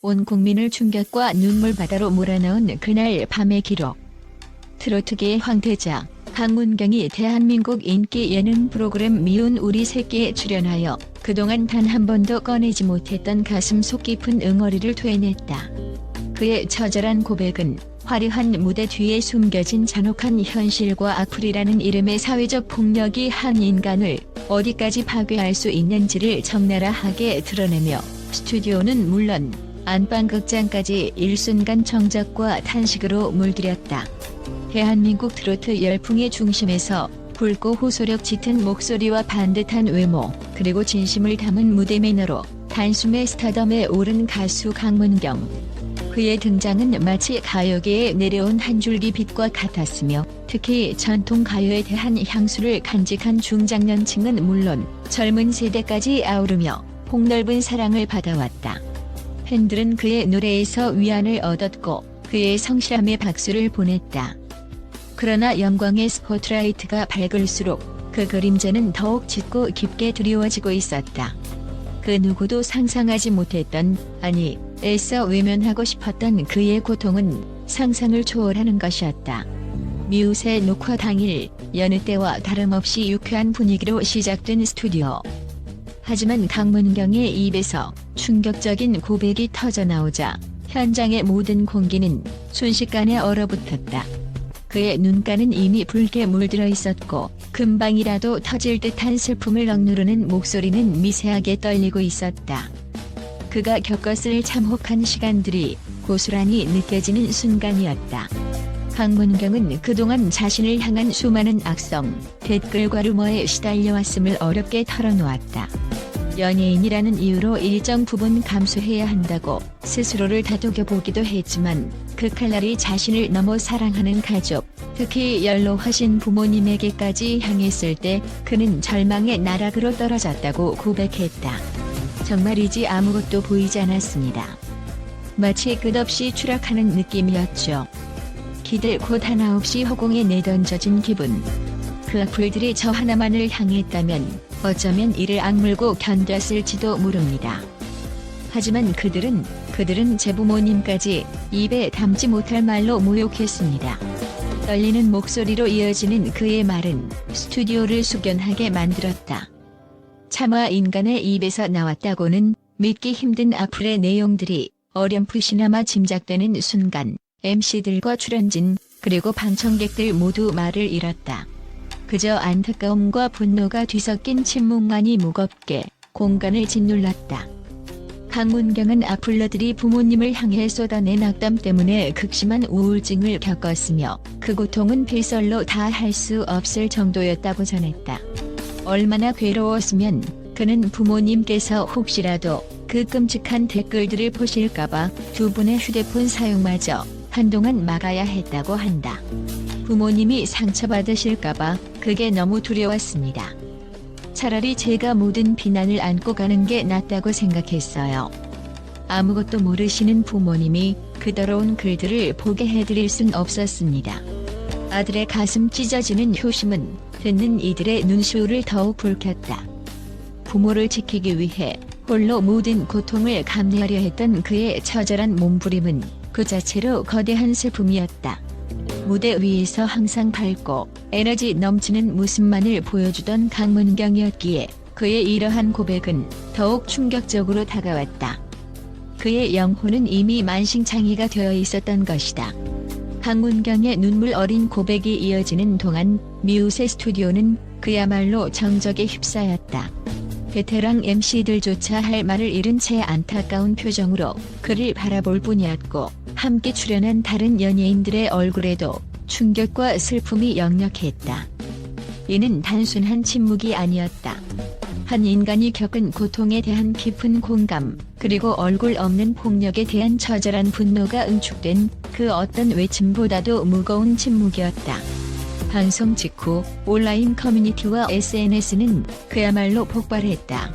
온 국민을 충격과 눈물바다로 몰아넣은 그날 밤의 기록. 트로트계의 황태자 강문경이 대한민국 인기 예능 프로그램 미운 우리 새끼에 출연하여 그동안 단 한 번도 꺼내지 못했던 가슴 속 깊은 응어리를 토해냈다. 그의 처절한 고백은 화려한 무대 뒤에 숨겨진 잔혹한 현실과 악플이라는 이름의 사회적 폭력이 한 인간을 어디까지 파괴할 수 있는지를 적나라하게 드러내며 스튜디오는 물론 안방극장까지 일순간 정적과 탄식으로 물들였다. 대한민국 트로트 열풍의 중심에서 붉고 호소력 짙은 목소리와 반듯한 외모, 그리고 진심을 담은 무대 매너로 단숨에 스타덤에 오른 가수 강문경. 그의 등장은 마치 가요계에 내려온 한 줄기 빛과 같았으며, 특히 전통 가요에 대한 향수를 간직한 중장년층은 물론 젊은 세대까지 아우르며 폭넓은 사랑을 받아왔다. 팬들은 그의 노래에서 위안을 얻었고 그의 성실함에 박수를 보냈다. 그러나 영광의 스포트라이트가 밝을수록 그 그림자는 더욱 짙고 깊게 드리워지고 있었다. 그 누구도 상상하지 못했던, 아니 애써 외면하고 싶었던 그의 고통은 상상을 초월하는 것이었다. 미우새 녹화 당일, 여느 때와 다름없이 유쾌한 분위기로 시작된 스튜디오. 하지만 강문경의 입에서 충격적인 고백이 터져나오자 현장의 모든 공기는 순식간에 얼어붙었다. 그의 눈가는 이미 붉게 물들어 있었고 금방이라도 터질 듯한 슬픔을 억누르는 목소리는 미세하게 떨리고 있었다. 그가 겪었을 참혹한 시간들이 고스란히 느껴지는 순간이었다. 강문경은 그동안 자신을 향한 수많은 악성, 댓글과 루머에 시달려왔음을 어렵게 털어놓았다. 연예인이라는 이유로 일정 부분 감수해야 한다고 스스로를 다독여보기도 했지만 그 칼날이 자신을 넘어 사랑하는 가족, 특히 연로하신 부모님에게까지 향했을 때 그는 절망의 나락으로 떨어졌다고 고백했다. 정말이지 아무것도 보이지 않았습니다. 마치 끝없이 추락하는 느낌이었죠. 기댈 곳 하나 없이 허공에 내던져진 기분. 그 악플들이 저 하나만을 향했다면 어쩌면 이를 악물고 견뎠을지도 모릅니다. 하지만 그들은 제 부모님까지 입에 담지 못할 말로 모욕했습니다. 떨리는 목소리로 이어지는 그의 말은 스튜디오를 숙연하게 만들었다. 차마 인간의 입에서 나왔다고는 믿기 힘든 악플의 내용들이 어렴풋이나마 짐작되는 순간 MC들과 출연진, 그리고 방청객들 모두 말을 잃었다. 그저 안타까움과 분노가 뒤섞인 침묵만이 무겁게 공간을 짓눌렀다. 강문경은 악플러들이 부모님을 향해 쏟아낸 악담 때문에 극심한 우울증을 겪었으며 그 고통은 필설로 다 할 수 없을 정도였다고 전했다. 얼마나 괴로웠으면 그는 부모님께서 혹시라도 그 끔찍한 댓글들을 보실까봐 두 분의 휴대폰 사용마저 한동안 막아야 했다고 한다. 부모님이 상처받으실까봐 그게 너무 두려웠습니다. 차라리 제가 모든 비난을 안고 가는 게 낫다고 생각했어요. 아무것도 모르시는 부모님이 그 더러운 글들을 보게 해드릴 순 없었습니다. 아들의 가슴 찢어지는 효심은 듣는 이들의 눈시울을 더욱 붉혔다. 부모를 지키기 위해 홀로 모든 고통을 감내하려 했던 그의 처절한 몸부림은 그 자체로 거대한 슬픔이었다. 무대 위에서 항상 밝고 에너지 넘치는 모습만을 보여주던 강문경이었기에 그의 이러한 고백은 더욱 충격적으로 다가왔다. 그의 영혼은 이미 만신창이가 되어 있었던 것이다. 강문경의 눈물 어린 고백이 이어지는 동안 미우새 스튜디오는 그야말로 정적에 휩싸였다. 베테랑 MC들조차 할 말을 잃은 채 안타까운 표정으로 그를 바라볼 뿐이었고, 함께 출연한 다른 연예인들의 얼굴에도 충격과 슬픔이 역력했다. 이는 단순한 침묵이 아니었다. 한 인간이 겪은 고통에 대한 깊은 공감, 그리고 얼굴 없는 폭력에 대한 처절한 분노가 응축된 그 어떤 외침보다도 무거운 침묵이었다. 방송 직후 온라인 커뮤니티와 SNS는 그야말로 폭발했다.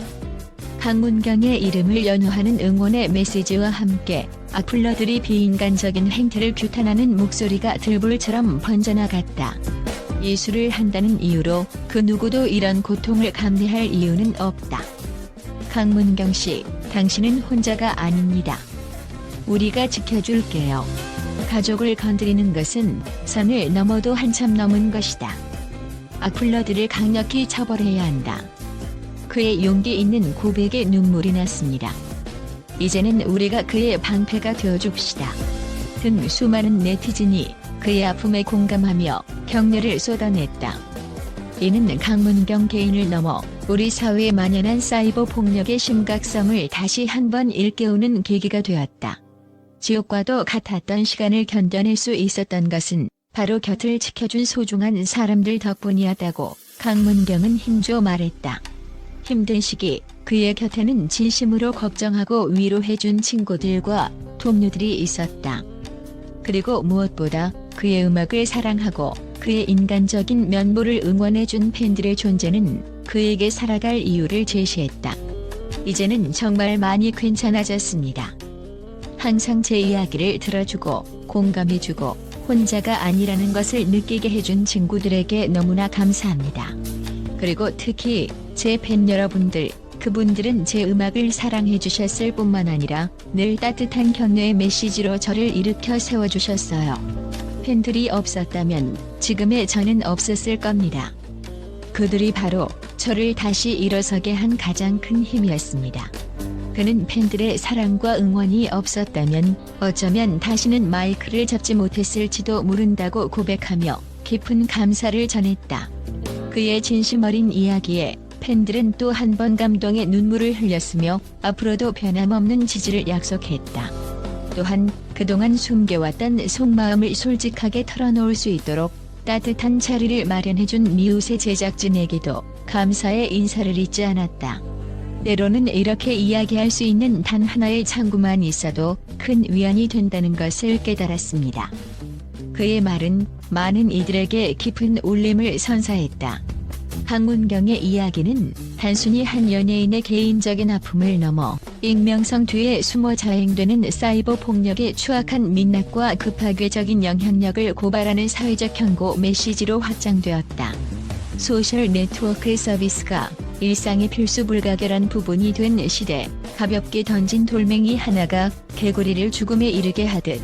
강문경의 이름을 연호하는 응원의 메시지와 함께 악플러들이 비인간적인 행태를 규탄하는 목소리가 들불처럼 번져나갔다. 예술을 한다는 이유로 그 누구도 이런 고통을 감내할 이유는 없다. 강문경 씨, 당신은 혼자가 아닙니다. 우리가 지켜줄게요. 가족을 건드리는 것은 선을 넘어도 한참 넘은 것이다. 악플러들을 강력히 처벌해야 한다. 그의 용기 있는 고백에 눈물이 났습니다. 이제는 우리가 그의 방패가 되어줍시다. 등 수많은 네티즌이 그의 아픔에 공감하며 격려를 쏟아냈다. 이는 강문경 개인을 넘어 우리 사회에 만연한 사이버 폭력의 심각성을 다시 한번 일깨우는 계기가 되었다. 지옥과도 같았던 시간을 견뎌낼 수 있었던 것은 바로 곁을 지켜준 소중한 사람들 덕분이었다고 강문경은 힘줘 말했다. 힘든 시기 그의 곁에는 진심으로 걱정하고 위로해준 친구들과 동료들이 있었다. 그리고 무엇보다 그의 음악을 사랑하고 그의 인간적인 면모를 응원해준 팬들의 존재는 그에게 살아갈 이유를 제시했다. 이제는 정말 많이 괜찮아졌습니다. 항상 제 이야기를 들어주고 공감해주고 혼자가 아니라는 것을 느끼게 해준 친구들에게 너무나 감사합니다. 그리고 특히 제 팬 여러분들, 그분들은 제 음악을 사랑해 주셨을 뿐만 아니라 늘 따뜻한 격려의 메시지로 저를 일으켜 세워주셨어요. 팬들이 없었다면 지금의 저는 없었을 겁니다. 그들이 바로 저를 다시 일어서게 한 가장 큰 힘이었습니다. 그는 팬들의 사랑과 응원이 없었다면 어쩌면 다시는 마이크를 잡지 못했을지도 모른다고 고백하며 깊은 감사를 전했다. 그의 진심 어린 이야기에 팬들은 또 한 번 감동의 눈물을 흘렸으며 앞으로도 변함없는 지지를 약속했다. 또한 그동안 숨겨왔던 속마음을 솔직하게 털어놓을 수 있도록 따뜻한 자리를 마련해준 미우새 제작진에게도 감사의 인사를 잊지 않았다. 때로는 이렇게 이야기할 수 있는 단 하나의 창구만 있어도 큰 위안이 된다는 것을 깨달았습니다. 그의 말은 많은 이들에게 깊은 울림을 선사했다. 강문경의 이야기는 단순히 한 연예인의 개인적인 아픔을 넘어 익명성 뒤에 숨어 자행되는 사이버 폭력의 추악한 민낯과 급파괴적인 영향력을 고발하는 사회적 경고 메시지로 확장되었다. 소셜 네트워크 서비스가 일상의 필수 불가결한 부분이 된 시대, 가볍게 던진 돌멩이 하나가 개구리를 죽음에 이르게 하듯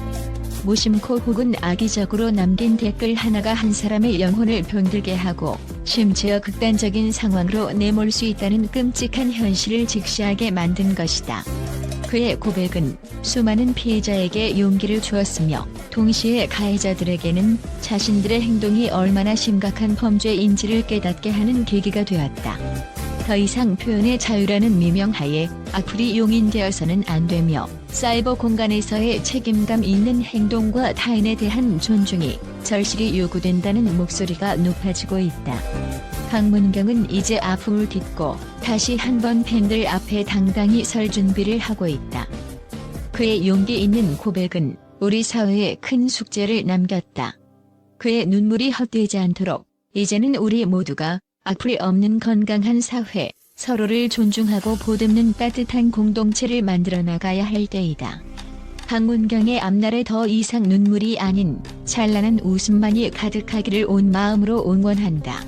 무심코 혹은 악의적으로 남긴 댓글 하나가 한 사람의 영혼을 병들게 하고 심지어 극단적인 상황으로 내몰 수 있다는 끔찍한 현실을 직시하게 만든 것이다. 그의 고백은 수많은 피해자에게 용기를 주었으며 동시에 가해자들에게는 자신들의 행동이 얼마나 심각한 범죄인지를 깨닫게 하는 계기가 되었다. 더 이상 표현의 자유라는 미명하에 악플이 용인되어서는 안 되며 사이버 공간에서의 책임감 있는 행동과 타인에 대한 존중이 절실히 요구된다는 목소리가 높아지고 있다. 강문경은 이제 아픔을 딛고 다시 한번 팬들 앞에 당당히 설 준비를 하고 있다. 그의 용기 있는 고백은 우리 사회에 큰 숙제를 남겼다. 그의 눈물이 헛되지 않도록 이제는 우리 모두가 악플 없는 건강한 사회, 서로를 존중하고 보듬는 따뜻한 공동체를 만들어 나가야 할 때이다. 강문경의 앞날에 더 이상 눈물이 아닌 찬란한 웃음만이 가득하기를 온 마음으로 응원한다.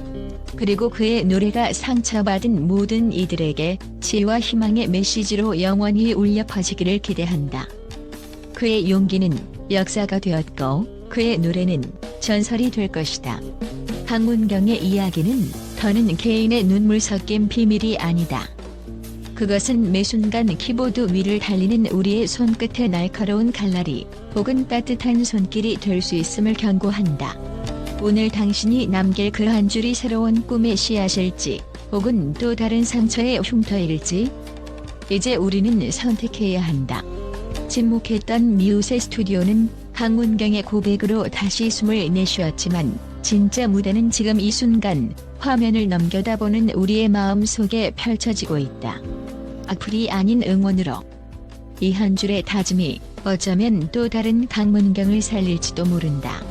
그리고 그의 노래가 상처받은 모든 이들에게 지혜와 희망의 메시지로 영원히 울려 퍼지기를 기대한다. 그의 용기는 역사가 되었고 그의 노래는 전설이 될 것이다. 강문경의 이야기는 더는 개인의 눈물 섞인 비밀이 아니다. 그것은 매 순간 키보드 위를 달리는 우리의 손끝의 날카로운 칼날이 혹은 따뜻한 손길이 될 수 있음을 경고한다. 오늘 당신이 남길 그 한 줄이 새로운 꿈의 씨앗일지 혹은 또 다른 상처의 흉터일지 이제 우리는 선택해야 한다. 침묵했던 미우새 스튜디오는 강문경의 고백으로 다시 숨을 내쉬었지만 진짜 무대는 지금 이 순간 화면을 넘겨다보는 우리의 마음 속에 펼쳐지고 있다. 악플이 아닌 응원으로 이 한 줄의 다짐이 어쩌면 또 다른 강문경을 살릴지도 모른다.